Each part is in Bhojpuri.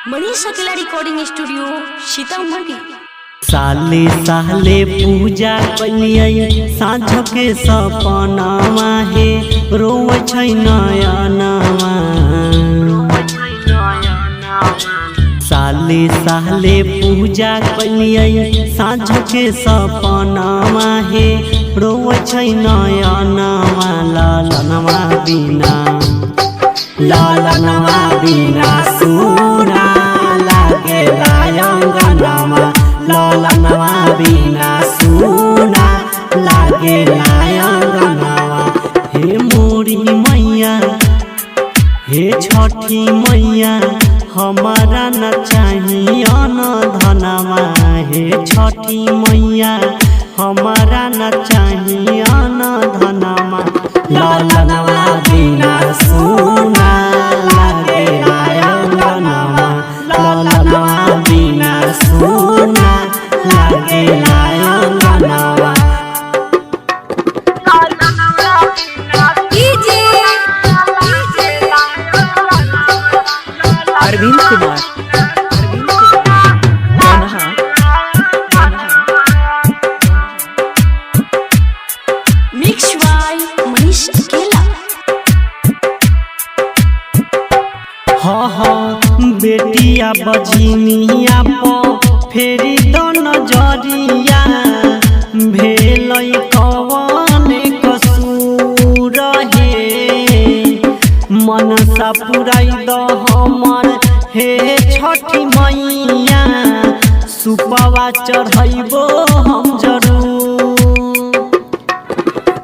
मनीष अकेला रिकॉर्डिंग स्टूडियो सीतामढ़ी। साले साले पूजा कलियै साँझ के सपनावा हे रोवे छै नयनवा। साले साले पूजा कलियै साँझ के सपनावा हे रोवे छै नयनवा। लालनवा बिना सुना लागे अंगनवा। लालनवा बिना सुना लागे अंगनवा। हे मोरी मैया हे छठी मैया हमारा न चाहिए न धनवा। हे छठी मैया हमारा न चाहिए न धनवा। लालनवा बिना सुना लागे अंगनवा। लालनवा बिना सुना लागे अंगनवा। अरविंद कुमार मिक्स बाय मनीष अकेला। हाँ बेटिया बजनिया फेरी दन जरिया भेलै कवन कसूर हे। मनसा पुराई द हमर हे छठी मैया सुपवा चढ़ैबो हम जरूर।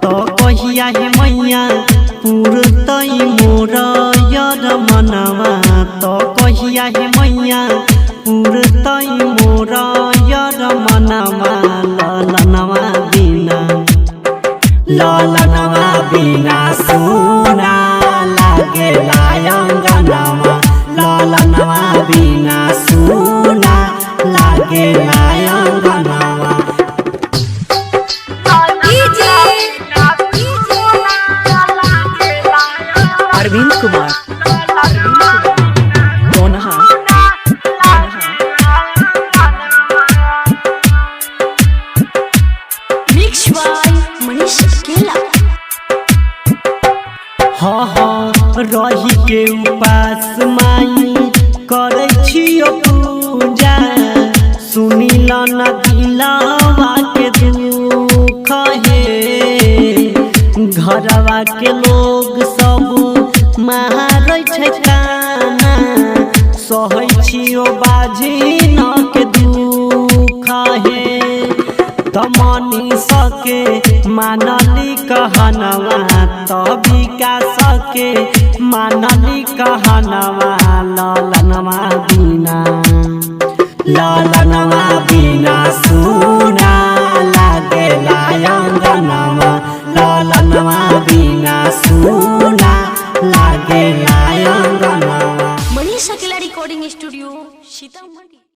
तो कहिया हे मैया पुरतै मोर यर मनवा। तो कहिया हे मैया पुरतै मोर यर मनवा। लालनवा बिना सुना लागे अंगनवा। लालनवा बिना सुना लागे अंगनवा। अरविंद कुमार मिक्स बाय मनीष अकेला। हाँ रही के उपास माई करे छियो पूजा। सुनिल न दिलवा के दुख हे। घरवा के लोग सब मारै छै ताना सहै छियो बाझिन के दुख हे। तमनी सके मानली कहनवा तभी का सके मानली कहनवा। लालनवा बिना सुना लागे अंगनवा।